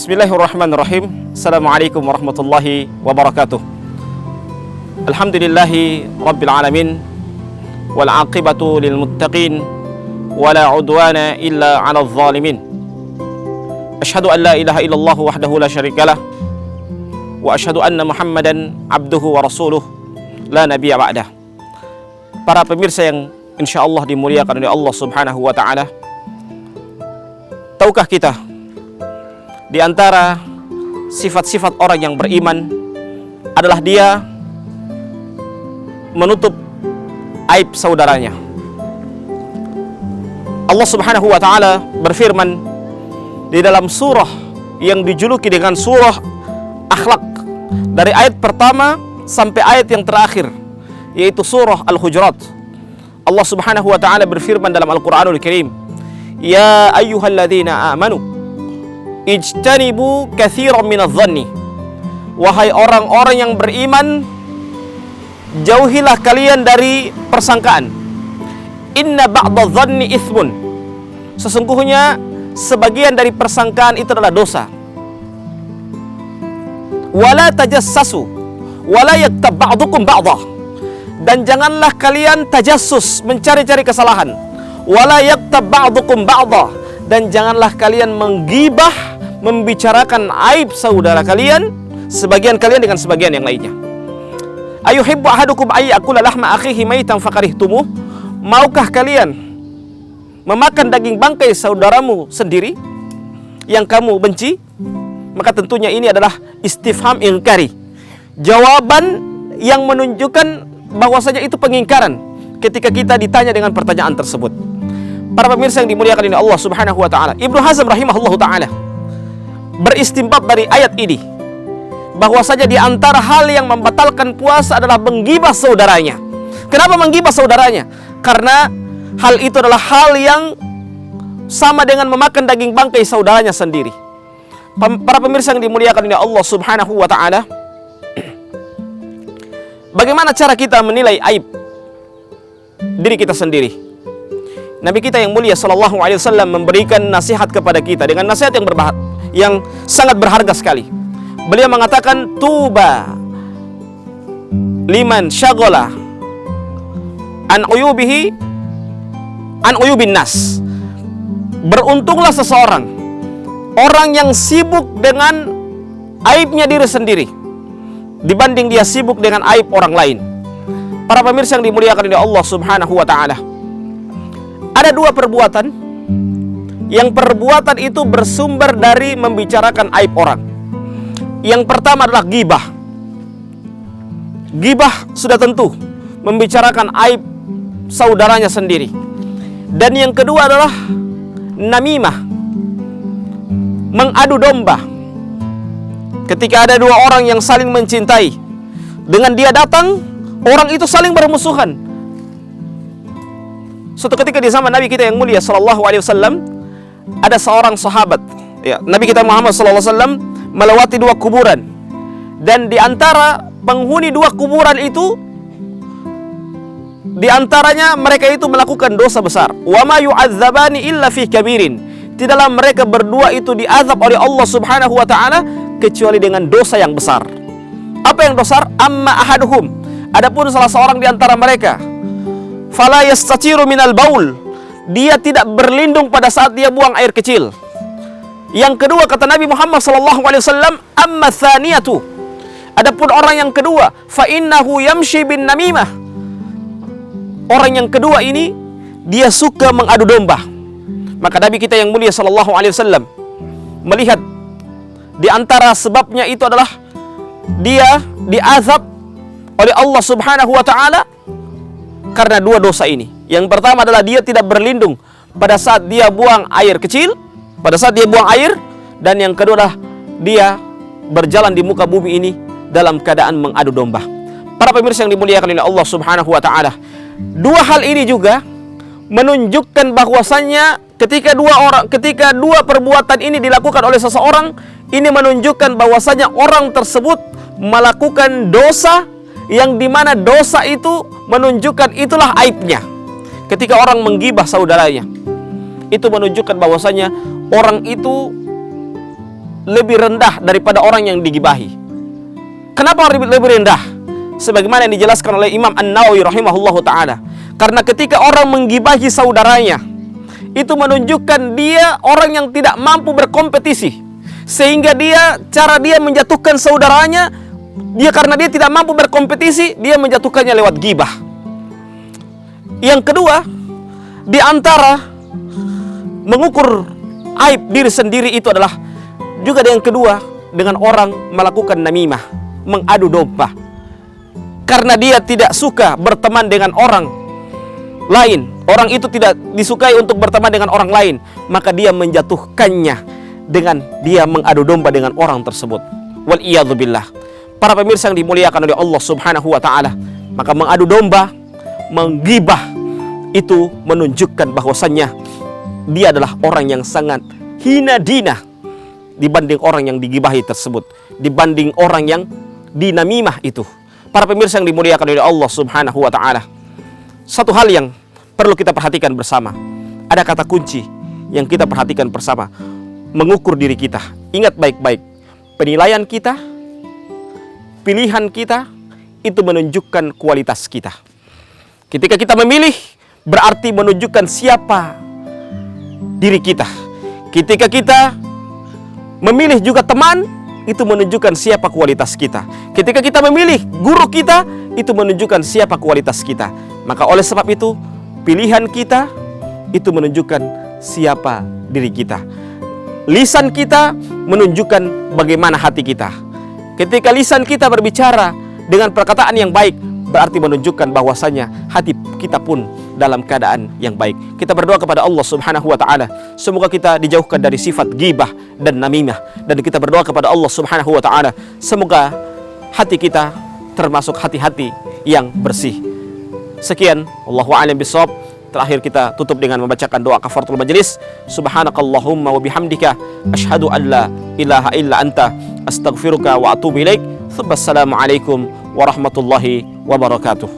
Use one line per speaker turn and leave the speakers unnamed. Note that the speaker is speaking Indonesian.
Bismillahirrahmanirrahim. Assalamualaikum warahmatullahi wabarakatuh. Alhamdulillahi rabbil alamin, wal aqibatu lil muttaqin, wala udwana illa 'alal zalimin. Asyhadu an la ilaha illallah wahdahu la syarikalah, wa asyhadu anna Muhammadan abduhu wa rasuluh la nabiyya ba'dah. Para pemirsa yang insyaallah dimuliakan oleh Allah Subhanahu wa taala, tahukah kita di antara sifat-sifat orang yang beriman adalah dia menutup aib saudaranya. Allah Subhanahu wa taala berfirman di dalam surah yang dijuluki dengan surah akhlak, dari ayat pertama sampai ayat yang terakhir, yaitu surah Al-Hujurat. Allah Subhanahu wa taala berfirman dalam Al-Qur'anul Karim, "Ya ayyuhalladzina amanu ijtanibu katsiran minadh-dhanni." Wahai orang-orang yang beriman, jauhilah kalian dari persangkaan. Inna ba'dadh-dhanni itsmun. Sesungguhnya sebagian dari persangkaan itu adalah dosa. Wala tajassasu wala yaktab ba'dukum ba'dha. Dan janganlah kalian tajassus, mencari-cari kesalahan. Wala yaktab ba'dukum ba'dha. Dan janganlah kalian menggibah, membicarakan aib saudara kalian, sebagian kalian dengan sebagian yang lainnya. Ayuhibbu ahadukum ayyakula lahma akhihi maitan fakarihtumuh. Maukah kalian memakan daging bangkai saudaramu sendiri yang kamu benci? Maka tentunya ini adalah istifham ingkari, jawaban yang menunjukkan bahwasanya itu pengingkaran ketika kita ditanya dengan pertanyaan tersebut. Para pemirsa yang dimuliakan oleh Allah Subhanahu wa taala, Ibnu Hazm rahimahullahu taala beristinbat dari ayat ini bahwasanya di antara hal yang membatalkan puasa adalah menggibah saudaranya. Kenapa menggibah saudaranya? Karena hal itu adalah hal yang sama dengan memakan daging bangkai saudaranya sendiri. Para pemirsa yang dimuliakan oleh Allah Subhanahu wa taala, bagaimana cara kita menilai aib diri kita sendiri? Nabi kita yang mulia sallallahu alaihi wasallam memberikan nasihat kepada kita dengan nasihat yang sangat berharga sekali. Beliau mengatakan, tuba liman syaghala an uyubin nas. Beruntunglah seseorang, orang yang sibuk dengan aibnya diri sendiri dibanding dia sibuk dengan aib orang lain. Para pemirsa yang dimuliakan oleh Allah Subhanahu wa taala, ada dua perbuatan yang perbuatan itu bersumber dari membicarakan aib orang. Yang pertama adalah ghibah. Ghibah sudah tentu membicarakan aib saudaranya sendiri. Dan yang kedua adalah namimah, mengadu domba. Ketika ada dua orang yang saling mencintai, dengan dia datang, orang itu saling bermusuhan. Suatu ketika di zaman Nabi kita yang mulia sallallahu alaihi wasallam, ada seorang sahabat, ya, Nabi kita Muhammad sallallahu alaihi wasallam melewati dua kuburan, dan di antara penghuni dua kuburan itu, di antaranya mereka itu melakukan dosa besar. Wa ma yu'adzabani illa fi kabirin. Tidaklah mereka berdua itu diazab oleh Allah Subhanahu wa taala kecuali dengan dosa yang besar. Apa yang besar? Amma ahaduhum. Adapun salah seorang di antara mereka, fala yastatiru minal baul. Dia tidak berlindung pada saat dia buang air kecil. Yang kedua, kata Nabi Muhammad sallallahu alaihi wasallam, amma tsaniyatu. Adapun orang yang kedua, fa innahu yamshi bin namimah. Orang yang kedua ini dia suka mengadu domba. Maka Nabi kita yang mulia sallallahu alaihi wasallam melihat di antara sebabnya itu adalah dia diazab oleh Allah Subhanahu wa taala karena dua dosa ini. Yang pertama adalah dia tidak berlindung pada saat dia buang air kecil, pada saat dia buang air, dan yang kedua adalah dia berjalan di muka bumi ini dalam keadaan mengadu domba. Para pemirsa yang dimuliakan oleh Allah Subhanahu wa taala, dua hal ini juga menunjukkan bahwasannya ketika dua perbuatan ini dilakukan oleh seseorang, ini menunjukkan bahwasanya orang tersebut melakukan dosa yang dimana dosa itu menunjukkan itulah aibnya. Ketika orang menggibah saudaranya, itu menunjukkan bahwasanya orang itu lebih rendah daripada orang yang digibahi. Kenapa lebih rendah? Sebagaimana yang dijelaskan oleh Imam An-Nawawi rahimahullahu ta'ala. Karena ketika orang menggibahi saudaranya, itu menunjukkan dia orang yang tidak mampu berkompetisi. Sehingga cara dia menjatuhkan saudaranya, karena dia tidak mampu berkompetisi, dia menjatuhkannya lewat gibah. Yang kedua, di antara mengukur aib diri sendiri itu adalah juga yang kedua, dengan orang melakukan namimah, mengadu domba. Karena dia tidak suka berteman dengan orang lain, orang itu tidak disukai untuk berteman dengan orang lain, maka dia menjatuhkannya dengan dia mengadu domba dengan orang tersebut. Wal iyadzubillah. Para pemirsa yang dimuliakan oleh Allah Subhanahu wa ta'ala, maka mengadu domba, menggibah, itu menunjukkan bahwasannya dia adalah orang yang sangat hina dina dibanding orang yang digibahi tersebut, dibanding orang yang dinamimah itu. Para pemirsa yang dimuliakan oleh Allah Subhanahu wa ta'ala, satu hal yang perlu kita perhatikan bersama, ada kata kunci yang kita perhatikan bersama, mengukur diri kita. Ingat baik-baik, penilaian kita, pilihan kita, itu menunjukkan kualitas kita. Ketika kita memilih, berarti menunjukkan siapa diri kita. Ketika kita memilih juga teman, itu menunjukkan siapa kualitas kita. Ketika kita memilih guru kita, itu menunjukkan siapa kualitas kita. Maka oleh sebab itu, pilihan kita itu menunjukkan siapa diri kita. Lisan kita menunjukkan bagaimana hati kita. Ketika lisan kita berbicara dengan perkataan yang baik, berarti menunjukkan bahwasanya hati kita pun dalam keadaan yang baik. Kita berdoa kepada Allah Subhanahu wa ta'ala, semoga kita dijauhkan dari sifat ghibah dan namimah. Dan kita berdoa kepada Allah Subhanahu wa ta'ala, semoga hati kita termasuk hati-hati yang bersih. Sekian, Allahu a'lam bishawab. Terakhir kita tutup dengan membacakan doa kafaratul majelis. Subhanakallahumma wa bihamdika asyhadu an la ilaha illa anta astaghfiruka wa atubu ilaik. Assalamualaikum warahmatullahi wabarakatuh.